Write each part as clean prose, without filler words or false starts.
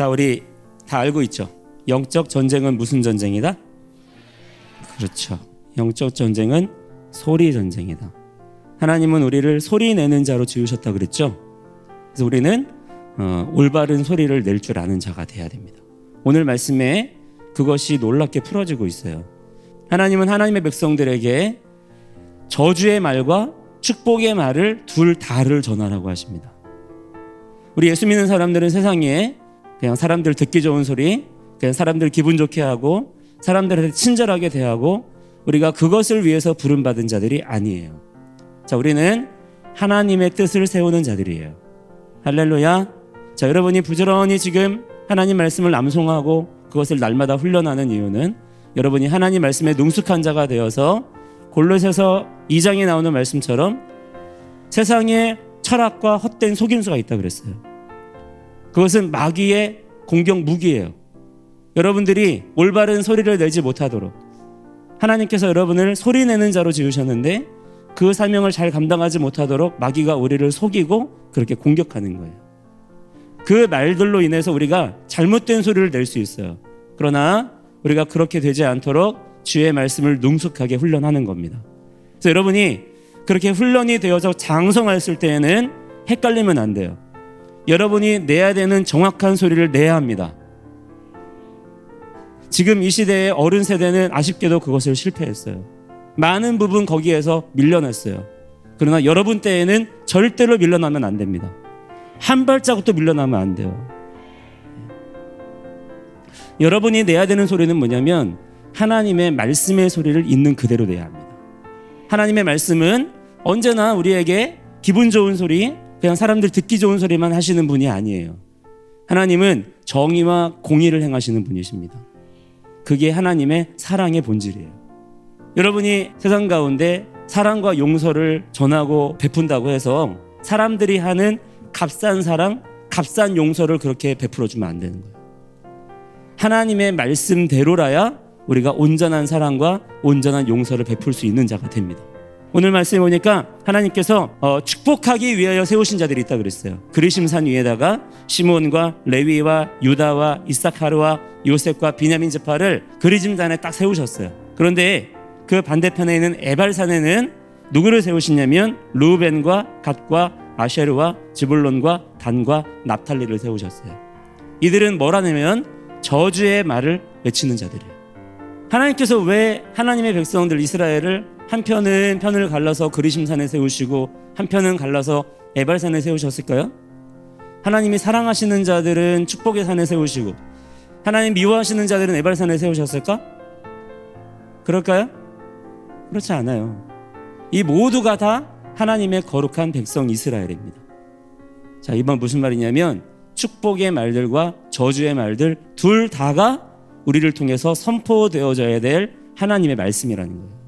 자, 우리 다 알고 있죠? 영적 전쟁은 무슨 전쟁이다? 그렇죠. 영적 전쟁은 소리 전쟁이다. 하나님은 우리를 소리 내는 자로 지으셨다 그랬죠? 그래서 우리는 올바른 소리를 낼 줄 아는 자가 돼야 됩니다. 오늘 말씀에 그것이 놀랍게 풀어지고 있어요. 하나님은 하나님의 백성들에게 저주의 말과 축복의 말을 둘 다를 전하라고 하십니다. 우리 예수 믿는 사람들은 세상에 그냥 사람들 듣기 좋은 소리, 그냥 사람들 기분 좋게 하고 사람들한테 친절하게 대하고 우리가 그것을 위해서 부름받은 자들이 아니에요. 자, 우리는 하나님의 뜻을 세우는 자들이에요. 할렐루야. 자, 여러분이 부지런히 지금 하나님 말씀을 암송하고 그것을 날마다 훈련하는 이유는 여러분이 하나님 말씀에 능숙한 자가 되어서 골로새서 2장에 나오는 말씀처럼 세상에 철학과 헛된 속임수가 있다 그랬어요. 그것은 마귀의 공격 무기예요. 여러분들이 올바른 소리를 내지 못하도록 하나님께서 여러분을 소리내는 자로 지으셨는데 그 사명을 잘 감당하지 못하도록 마귀가 우리를 속이고 그렇게 공격하는 거예요. 그 말들로 인해서 우리가 잘못된 소리를 낼 수 있어요. 그러나 우리가 그렇게 되지 않도록 주의 말씀을 능숙하게 훈련하는 겁니다. 그래서 여러분이 그렇게 훈련이 되어서 장성했을 때에는 헷갈리면 안 돼요. 여러분이 내야 되는 정확한 소리를 내야 합니다. 지금 이 시대의 어른 세대는 아쉽게도 그것을 실패했어요. 많은 부분 거기에서 밀려났어요. 그러나 여러분 때에는 절대로 밀려나면 안 됩니다. 한 발자국도 밀려나면 안 돼요. 여러분이 내야 되는 소리는 뭐냐면 하나님의 말씀의 소리를 있는 그대로 내야 합니다. 하나님의 말씀은 언제나 우리에게 기분 좋은 소리, 그냥 사람들 듣기 좋은 소리만 하시는 분이 아니에요. 하나님은 정의와 공의를 행하시는 분이십니다. 그게 하나님의 사랑의 본질이에요. 여러분이 세상 가운데 사랑과 용서를 전하고 베푼다고 해서 사람들이 하는 값싼 사랑, 값싼 용서를 그렇게 베풀어주면 안 되는 거예요. 하나님의 말씀대로라야 우리가 온전한 사랑과 온전한 용서를 베풀 수 있는 자가 됩니다. 오늘 말씀에 보니까 하나님께서 축복하기 위하여 세우신 자들이 있다 그랬어요. 그리심산 위에다가 시몬과 레위와 유다와 이사카르와 요셉과 비냐민 지파를 그리심산에 딱 세우셨어요. 그런데 그 반대편에 있는 에발산에는 누구를 세우시냐면 르우벤과 갓과 아셰르와 지불론과 단과 납탈리를 세우셨어요. 이들은 뭐라냐면 저주의 말을 외치는 자들이에요. 하나님께서 왜 하나님의 백성들 이스라엘을 한편은 편을 갈라서 그리심산에 세우시고 한편은 갈라서 에발산에 세우셨을까요? 하나님이 사랑하시는 자들은 축복의 산에 세우시고 하나님 미워하시는 자들은 에발산에 세우셨을까? 그럴까요? 그렇지 않아요. 이 모두가 다 하나님의 거룩한 백성 이스라엘입니다. 자, 이번 무슨 말이냐면 축복의 말들과 저주의 말들 둘 다가 우리를 통해서 선포되어져야 될 하나님의 말씀이라는 거예요.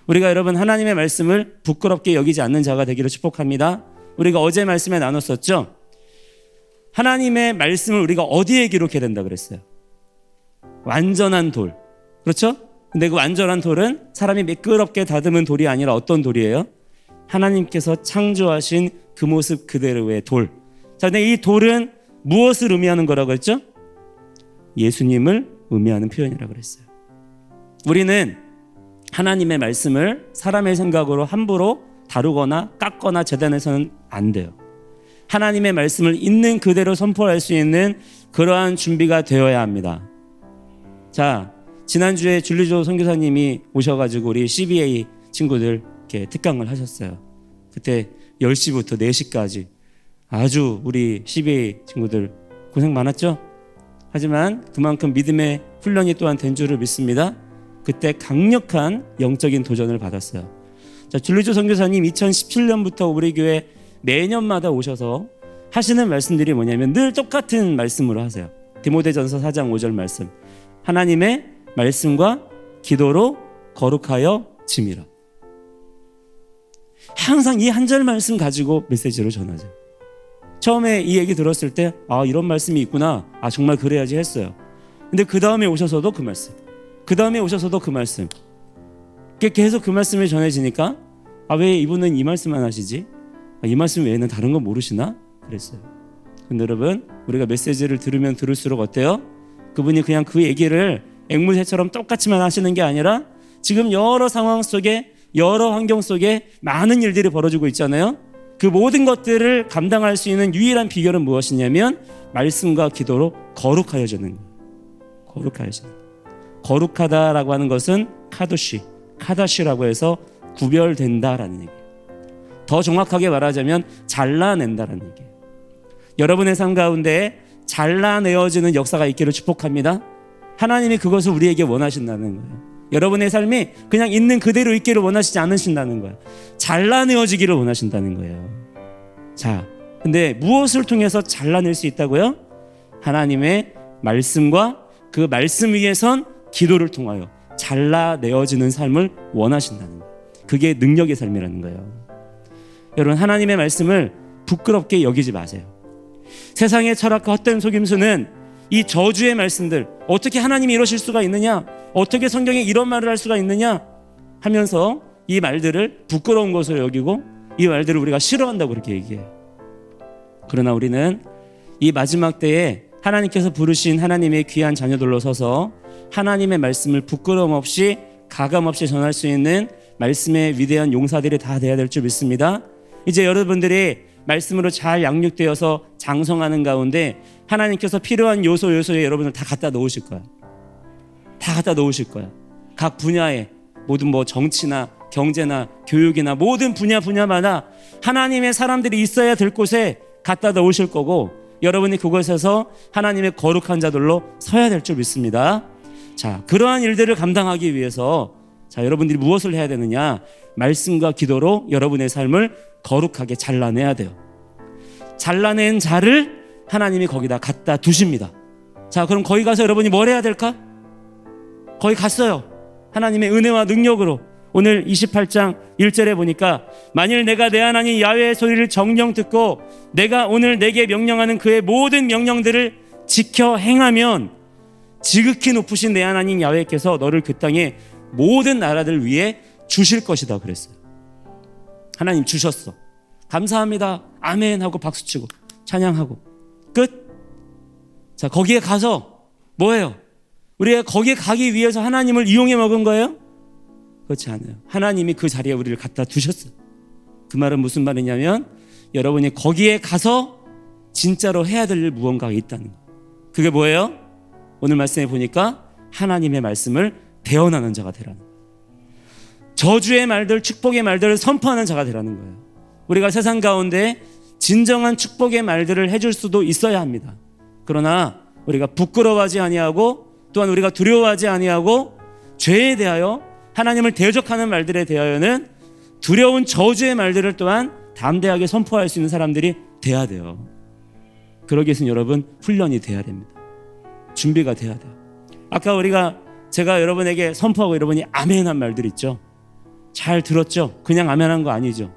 우리가 여러분 하나님의 말씀을 부끄럽게 여기지 않는 자가 되기를 축복합니다. 우리가 어제 말씀에 나눴었죠. 하나님의 말씀을 우리가 어디에 기록해야 된다 그랬어요? 완전한 돌. 그렇죠? 근데 그 완전한 돌은 사람이 매끄럽게 다듬은 돌이 아니라 어떤 돌이에요? 하나님께서 창조하신 그 모습 그대로의 돌. 자, 근데 이 돌은 무엇을 의미하는 거라고 했죠? 예수님을 의미하는 표현이라고 그랬어요. 우리는 하나님의 말씀을 사람의 생각으로 함부로 다루거나 깎거나 재단해서는 안 돼요. 하나님의 말씀을 있는 그대로 선포할 수 있는 그러한 준비가 되어야 합니다. 자, 지난주에 줄리조 선교사님이 오셔가지고 우리 CBA 친구들 이렇게 특강을 하셨어요. 그때 10시부터 4시까지 아주 우리 CBA 친구들 고생 많았죠? 하지만 그만큼 믿음의 훈련이 또한 된 줄을 믿습니다. 그때 강력한 영적인 도전을 받았어요. 자, 줄리조 선교사님 2017년부터 우리 교회 매년마다 오셔서 하시는 말씀들이 뭐냐면 늘 똑같은 말씀으로 하세요. 디모데전서 4장 5절 말씀. 하나님의 말씀과 기도로 거룩하여 짐이라. 항상 이 한 절 말씀 가지고 메시지를 전하죠. 처음에 이 얘기 들었을 때 이런 말씀이 있구나. 정말 그래야지 했어요. 근데 그 다음에 오셔서도 그 말씀, 그 다음에 오셔서도 그 말씀, 계속 그 말씀이 전해지니까 왜 이분은 이 말씀만 하시지? 이 말씀 외에는 다른 거 모르시나? 그랬어요. 근데 여러분, 우리가 메시지를 들으면 들을수록 어때요? 그분이 그냥 그 얘기를 앵무새처럼 똑같이만 하시는 게 아니라 지금 여러 상황 속에, 여러 환경 속에 많은 일들이 벌어지고 있잖아요. 그 모든 것들을 감당할 수 있는 유일한 비결은 무엇이냐면 말씀과 기도로 거룩하여지는 거예요. 거룩하여지는 거예요. 거룩하다라고 하는 것은 카다시라고 해서 구별된다라는 얘기예요. 더 정확하게 말하자면 잘라낸다라는 얘기예요. 여러분의 삶 가운데 잘라내어지는 역사가 있기를 축복합니다. 하나님이 그것을 우리에게 원하신다는 거예요. 여러분의 삶이 그냥 있는 그대로 있기를 원하시지 않으신다는 거예요. 잘라내어지기를 원하신다는 거예요. 자, 근데 무엇을 통해서 잘라낼 수 있다고요? 하나님의 말씀과 그 말씀 위에 선 기도를 통하여 잘라내어지는 삶을 원하신다는 거예요. 그게 능력의 삶이라는 거예요. 여러분, 하나님의 말씀을 부끄럽게 여기지 마세요. 세상의 철학과 헛된 속임수는 이 저주의 말씀들, 어떻게 하나님이 이러실 수가 있느냐, 어떻게 성경에 이런 말을 할 수가 있느냐 하면서 이 말들을 부끄러운 것으로 여기고 이 말들을 우리가 싫어한다고 그렇게 얘기해요. 그러나 우리는 이 마지막 때에 하나님께서 부르신 하나님의 귀한 자녀들로 서서 하나님의 말씀을 부끄러움 없이 가감 없이 전할 수 있는 말씀의 위대한 용사들이 다 돼야 될 줄 믿습니다. 이제 여러분들이 말씀으로 잘 양육되어서 장성하는 가운데 하나님께서 필요한 요소에 여러분을 다 갖다 놓으실 거야. 다 갖다 놓으실 거야. 각 분야에, 모든 뭐 정치나 경제나 교육이나 모든 분야마다 하나님의 사람들이 있어야 될 곳에 갖다 놓으실 거고, 여러분이 그곳에서 하나님의 거룩한 자들로 서야 될 줄 믿습니다. 자, 그러한 일들을 감당하기 위해서 자, 여러분들이 무엇을 해야 되느냐? 말씀과 기도로 여러분의 삶을 거룩하게 잘라내야 돼요. 잘라낸 자를 하나님이 거기다 갖다 두십니다. 자, 그럼 거기 가서 여러분이 뭘 해야 될까? 거기 갔어요. 하나님의 은혜와 능력으로. 오늘 28장 1절에 보니까 만일 내가 내 하나님 야훼의 소리를 정령 듣고 내가 오늘 내게 명령하는 그의 모든 명령들을 지켜 행하면 지극히 높으신 내 하나님 야훼께서 너를 그 땅에 모든 나라들 위에 주실 것이다 그랬어요. 하나님 주셨어. 감사합니다. 아멘 하고 박수치고 찬양하고 끝. 자, 거기에 가서 뭐예요? 우리가 거기에 가기 위해서 하나님을 이용해 먹은 거예요? 그렇지 않아요. 하나님이 그 자리에 우리를 갖다 두셨어요. 그 말은 무슨 말이냐면 여러분이 거기에 가서 진짜로 해야 될 일 무언가가 있다는 거예요. 그게 뭐예요? 오늘 말씀에 보니까 하나님의 말씀을 대언하는 자가 되라는 거예요. 저주의 말들, 축복의 말들을 선포하는 자가 되라는 거예요. 우리가 세상 가운데 진정한 축복의 말들을 해줄 수도 있어야 합니다. 그러나 우리가 부끄러워하지 아니하고 또한 우리가 두려워하지 아니하고 죄에 대하여 하나님을 대적하는 말들에 대하여는 두려운 저주의 말들을 또한 담대하게 선포할 수 있는 사람들이 돼야 돼요. 그러기 위해서는 여러분 훈련이 돼야 됩니다. 준비가 돼야 돼요. 아까 제가 여러분에게 선포하고 여러분이 아멘한 말들 있죠. 잘 들었죠? 그냥 아멘한 거 아니죠.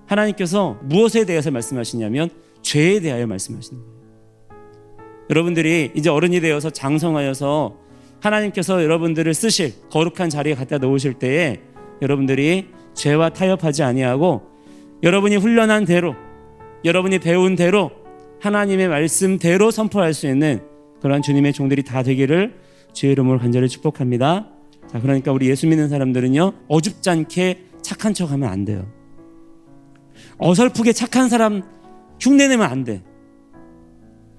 하나님께서 무엇에 대해서 말씀하시냐면 죄에 대하여 말씀하시는 거예요. 여러분들이 이제 어른이 되어서 장성하여서 하나님께서 여러분들을 쓰실 거룩한 자리에 갖다 놓으실 때에 여러분들이 죄와 타협하지 아니하고 여러분이 훈련한 대로, 여러분이 배운 대로 하나님의 말씀대로 선포할 수 있는 그러한 주님의 종들이 다 되기를 주의 이름으로 간절히 축복합니다. 자, 그러니까 우리 예수 믿는 사람들은요, 어줍지 않게 착한 척하면 안 돼요. 어설프게 착한 사람 흉내내면 안 돼.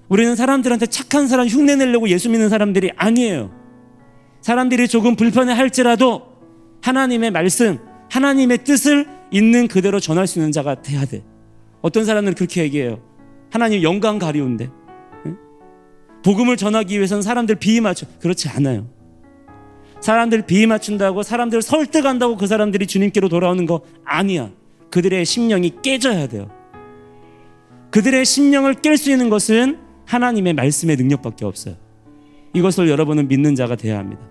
우리는 사람들한테 착한 사람 흉내내려고 예수 믿는 사람들이 아니에요. 사람들이 조금 불편해할지라도 하나님의 말씀, 하나님의 뜻을 있는 그대로 전할 수 있는 자가 돼야 돼. 어떤 사람들은 그렇게 얘기해요. 하나님 영광 가리운데, 복음을 전하기 위해서는 사람들 비위 맞춰. 그렇지 않아요. 사람들 비위 맞춘다고, 사람들을 설득한다고 그 사람들이 주님께로 돌아오는 거 아니야. 그들의 심령이 깨져야 돼요. 그들의 심령을 깰 수 있는 것은 하나님의 말씀의 능력밖에 없어요. 이것을 여러분은 믿는 자가 돼야 합니다.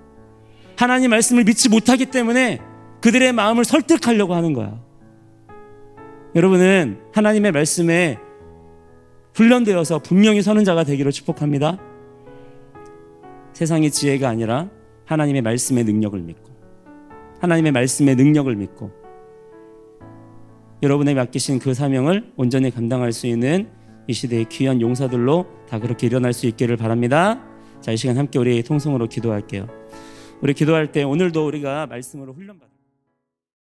하나님 말씀을 믿지 못하기 때문에 그들의 마음을 설득하려고 하는 거야. 여러분은 하나님의 말씀에 훈련되어서 분명히 서는 자가 되기를 축복합니다. 세상의 지혜가 아니라 하나님의 말씀의 능력을 믿고, 하나님의 말씀의 능력을 믿고 여러분의 맡기신 그 사명을 온전히 감당할 수 있는 이 시대의 귀한 용사들로 다 그렇게 일어날 수 있기를 바랍니다. 자, 이 시간 함께 우리 통성으로 기도할게요. 우리 기도할 때 오늘도 우리가 말씀으로 훈련받아